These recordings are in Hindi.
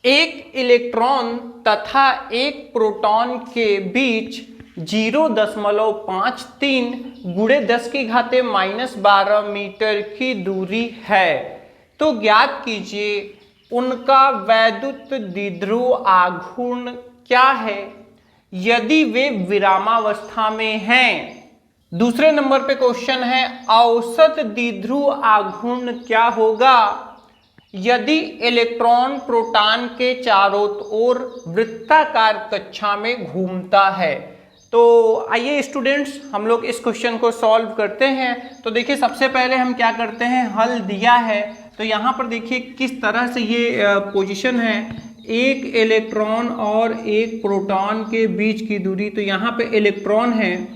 एक इलेक्ट्रॉन तथा एक प्रोटॉन के बीच 0.53 गुणे 10⁻⁻12 मीटर की दूरी है, तो ज्ञात कीजिए उनका वैद्युत द्विध्रुव आघूर्ण क्या है यदि वे विरामावस्था में हैं। दूसरे नंबर पे क्वेश्चन है औसत द्विध्रुव आघूर्ण क्या होगा यदि इलेक्ट्रॉन प्रोटॉन के चारों ओर वृत्ताकार कक्षा में घूमता है। तो आइए स्टूडेंट्स हम लोग इस क्वेश्चन को सॉल्व करते हैं। तो देखिए सबसे पहले हम क्या करते हैं, हल दिया है तो यहाँ पर देखिए किस तरह से ये पोजीशन है, एक इलेक्ट्रॉन और एक प्रोटॉन के बीच की दूरी। तो यहाँ पे इलेक्ट्रॉन है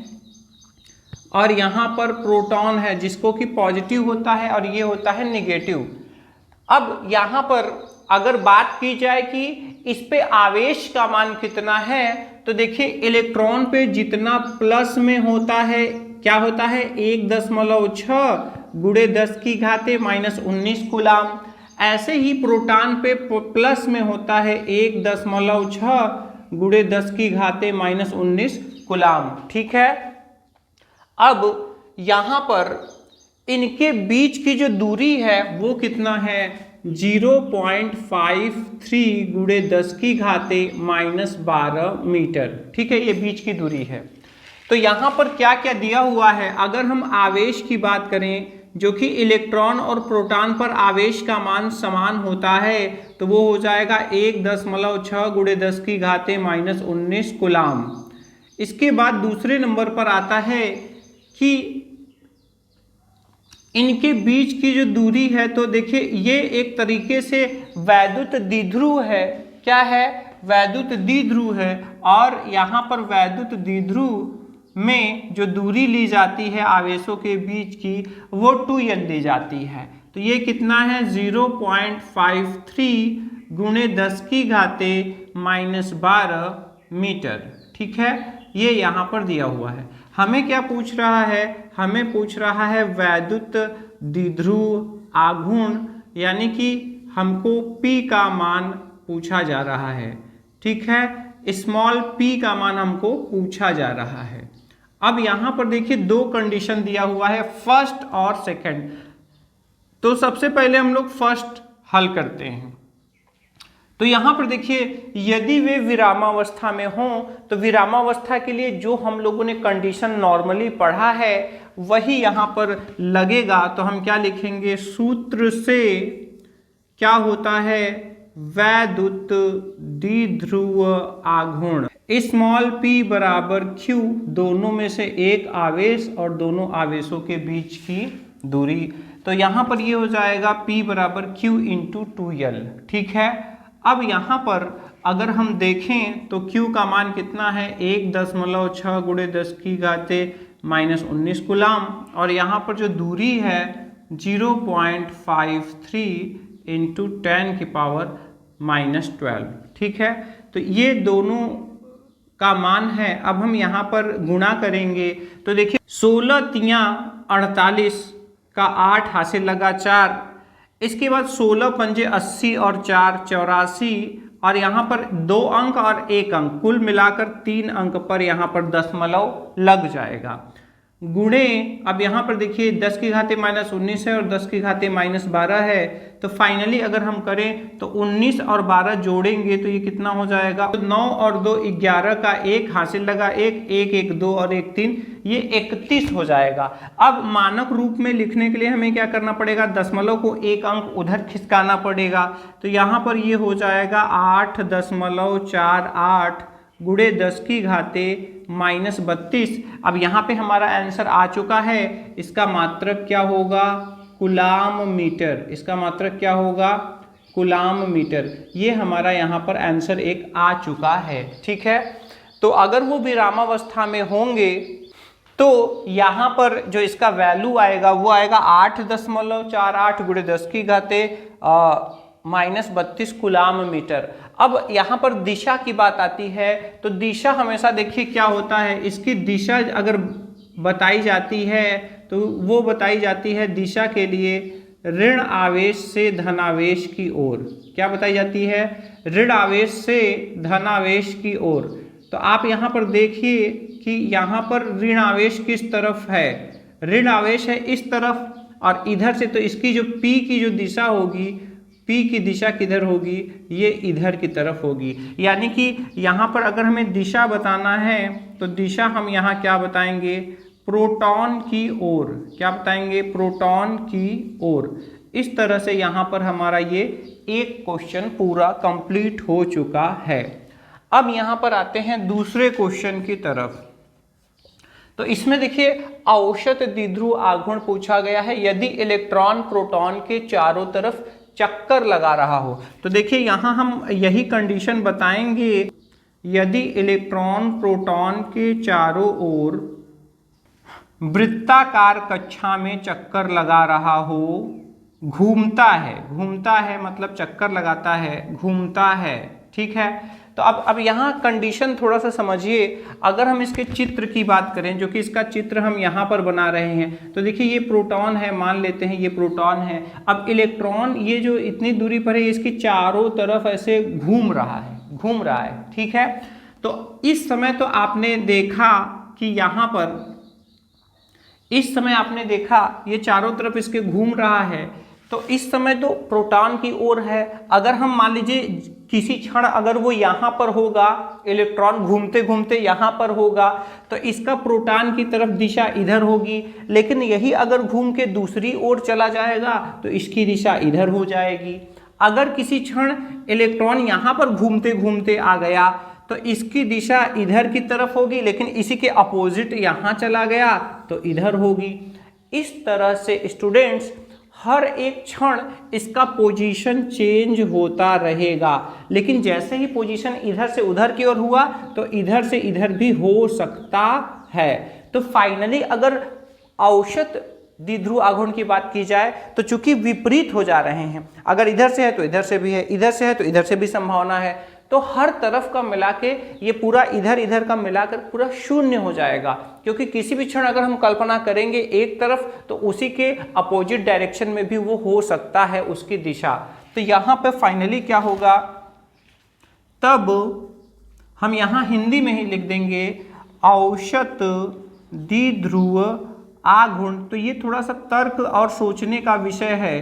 और यहाँ पर प्रोटॉन है जिसको कि पॉजिटिव होता है और ये होता है नेगेटिव। अब यहाँ पर अगर बात की जाए कि इस पे आवेश का मान कितना है, तो देखिए इलेक्ट्रॉन पे जितना प्लस में होता है क्या होता है 1.6 गुणे 10⁻⁻19 कूलाम। ऐसे ही प्रोटॉन पे प्लस में होता है 1.6 गुणे 10⁻⁻19 कूलाम। ठीक है, अब यहाँ पर इनके बीच की जो दूरी है वो कितना है 0.53 गुणे 10⁻⁻12 मीटर। ठीक है, ये बीच की दूरी है। तो यहाँ पर क्या क्या दिया हुआ है, अगर हम आवेश की बात करें जो कि इलेक्ट्रॉन और प्रोटॉन पर आवेश का मान समान होता है तो वो हो जाएगा 1.6 गुणे 10⁻⁻19 कूलाम। इसके बाद दूसरे नंबर पर आता है कि इनके बीच की जो दूरी है, तो देखिए ये एक तरीके से वैद्युत द्विध्रुव है। क्या है, वैद्युत द्विध्रुव है और यहाँ पर वैद्युत द्विध्रुव में जो दूरी ली जाती है आवेशों के बीच की वो 2L ली जाती है। तो ये कितना है 0.53 गुणे 10⁻⁻12 मीटर। ठीक है, ये यहाँ पर दिया हुआ है। हमें क्या पूछ रहा है, हमें पूछ रहा है वैद्युत द्विध्रुव आघूर्ण, यानी कि हमको P का मान पूछा जा रहा है। ठीक है, स्मॉल p का मान हमको पूछा जा रहा है। अब यहाँ पर देखिए दो कंडीशन दिया हुआ है, फर्स्ट और सेकंड। तो सबसे पहले हम लोग फर्स्ट हल करते हैं। तो यहाँ पर देखिए यदि वे विरामावस्था में हों तो विरामावस्था के लिए जो हम लोगों ने कंडीशन नॉर्मली पढ़ा है वही यहाँ पर लगेगा। तो हम क्या लिखेंगे, सूत्र से क्या होता है वैद्युत द्विध्रुव आघूर्ण स्मॉल p बराबर q, दोनों में से एक आवेश और दोनों आवेशों के बीच की दूरी। तो यहाँ पर ये हो जाएगा p बराबर q इंटू 2L। ठीक है, अब यहाँ पर अगर हम देखें तो Q का मान कितना है 1.6 गुणे 10⁻⁻19 कूलाम और यहाँ पर जो दूरी है 0.53 इंटू 10⁻⁻12। ठीक है, तो ये दोनों का मान है। अब हम यहाँ पर गुणा करेंगे तो देखिए 16 तियाँ 48 का 8 हासिल लगा 4, इसके बाद 16 पंजे 80 और 4 84 और यहाँ पर 2 अंक और 1 अंक कुल मिलाकर 3 अंक पर यहाँ पर दशमलव लग जाएगा। गुणे अब यहाँ पर देखिए 10⁻⁻19 है और 10⁻⁻12 है। तो फाइनली अगर हम करें तो 19 और 12 जोड़ेंगे तो ये कितना हो जाएगा, तो 9 और 2 11 का 1 हासिल लगा 1 1 1 2 और 1 3, ये 31 हो जाएगा। अब मानक रूप में लिखने के लिए हमें क्या करना पड़ेगा, दशमलव को 1 अंक उधर खिसकाना पड़ेगा। तो यहाँ पर ये हो जाएगा 8.48 गुणे 10⁻⁻32। अब यहाँ पे हमारा आंसर आ चुका है। इसका मात्रक क्या होगा, कूलाम मीटर। इसका मात्रक क्या होगा, कूलाम मीटर। ये हमारा यहाँ पर आंसर एक आ चुका है। ठीक है, तो अगर वो विरामावस्था में होंगे तो यहाँ पर जो इसका वैल्यू आएगा वो आएगा 8.48 गुणे 10⁻⁻32 कूलाम मीटर। अब यहाँ पर दिशा की बात आती है तो दिशा हमेशा देखिए क्या होता है, इसकी दिशा अगर बताई जाती है तो वो बताई जाती है दिशा के लिए ऋण आवेश से धनावेश की ओर। क्या बताई जाती है? ऋण आवेश से धनावेश की ओर। तो आप यहाँ पर देखिए कि यहाँ पर ऋण आवेश किस तरफ है, ऋण आवेश है इस तरफ, और इधर से तो इसकी जो P की जो दिशा होगी, P की दिशा किधर होगी? ये इधर की तरफ होगी। यानी कि यहाँ पर अगर हमें दिशा बताना है तो दिशा हम यहाँ क्या बताएंगे? प्रोटॉन की ओर। क्या बताएंगे? प्रोटॉन की ओर। इस तरह से यहाँ पर हमारा ये एक क्वेश्चन पूरा कंप्लीट हो चुका है। अब यहाँ पर आते हैं दूसरे क्वेश्चन की तरफ। तो इसमें देखिए औसत द्विध्रुव आघूर्ण पूछा गया है यदि इलेक्ट्रॉन प्रोटॉन के चारों तरफ चक्कर लगा रहा हो। तो देखिए यहाँ हम यही कंडीशन बताएंगे, यदि इलेक्ट्रॉन प्रोटॉन के चारों ओर वृत्ताकार कक्षा में चक्कर लगा रहा हो, घूमता है मतलब चक्कर लगाता है, घूमता है, ठीक है। तो अब यहाँ कंडीशन थोड़ा सा समझिए। अगर हम इसके चित्र की बात करें, जो कि इसका चित्र हम यहाँ पर बना रहे हैं, तो देखिए ये प्रोटॉन है, मान लेते हैं ये प्रोटॉन है। अब इलेक्ट्रॉन ये जो इतनी दूरी पर है इसकी चारों तरफ ऐसे घूम रहा है, ठीक है। तो इस समय तो आपने देखा कि यहाँ पर इस समय आपने देखा ये चारों तरफ इसके घूम रहा है, तो इस समय तो प्रोटॉन की ओर है। अगर हम मान लीजिए किसी क्षण अगर वो यहाँ पर होगा, इलेक्ट्रॉन घूमते घूमते यहाँ पर होगा, तो इसका प्रोटॉन की तरफ दिशा इधर होगी। लेकिन यही अगर घूम के दूसरी ओर चला जाएगा तो इसकी दिशा इधर हो जाएगी। अगर किसी क्षण इलेक्ट्रॉन यहाँ पर घूमते घूमते आ गया तो इसकी दिशा इधर की तरफ होगी, लेकिन इसी के अपोजिट यहाँ चला गया तो इधर होगी। इस तरह से स्टूडेंट्स हर एक क्षण इसका पोजीशन चेंज होता रहेगा, लेकिन जैसे ही पोजीशन इधर से उधर की ओर हुआ तो इधर से इधर भी हो सकता है। तो फाइनली अगर औसत द्विध्रुव आघूर्ण की बात की जाए तो चूंकि विपरीत हो जा रहे हैं, अगर इधर से है तो इधर से भी है, इधर से है तो इधर से भी संभावना है, तो हर तरफ का मिला के ये पूरा इधर इधर का मिलाकर पूरा शून्य हो जाएगा। क्योंकि किसी भी क्षण अगर हम कल्पना करेंगे एक तरफ तो उसी के अपोजिट डायरेक्शन में भी वो हो सकता है उसकी दिशा। तो यहाँ पे फाइनली क्या होगा, तब हम यहाँ हिंदी में ही लिख देंगे औसत द्विध्रुव आघूर्ण। तो ये थोड़ा सा तर्क और सोचने का विषय है।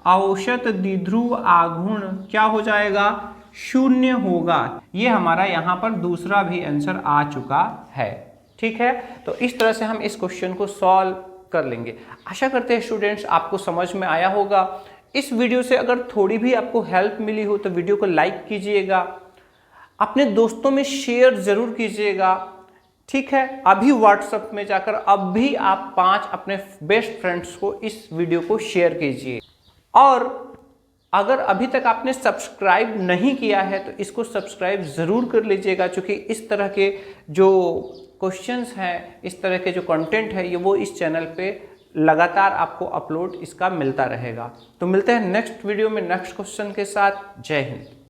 औसत द्विध्रुव आघूर्ण क्या हो जाएगा? शून्य होगा। ये हमारा यहाँ पर दूसरा भी आंसर आ चुका है, ठीक है। तो इस तरह से हम इस क्वेश्चन को सॉल्व कर लेंगे। आशा करते हैं स्टूडेंट्स आपको समझ में आया होगा। इस वीडियो से अगर थोड़ी भी आपको हेल्प मिली हो तो वीडियो को लाइक कीजिएगा, अपने दोस्तों में शेयर जरूर कीजिएगा, ठीक है। अभी व्हाट्सएप में जाकर अब भी आप 5 अपने बेस्ट फ्रेंड्स को इस वीडियो को शेयर कीजिए। और अगर अभी तक आपने सब्सक्राइब नहीं किया है तो इसको सब्सक्राइब ज़रूर कर लीजिएगा, क्योंकि इस तरह के जो क्वेश्चंस हैं, इस तरह के जो कंटेंट है, ये वो इस चैनल पे लगातार आपको अपलोड इसका मिलता रहेगा। तो मिलते हैं नेक्स्ट वीडियो में नेक्स्ट क्वेश्चन के साथ। जय हिंद।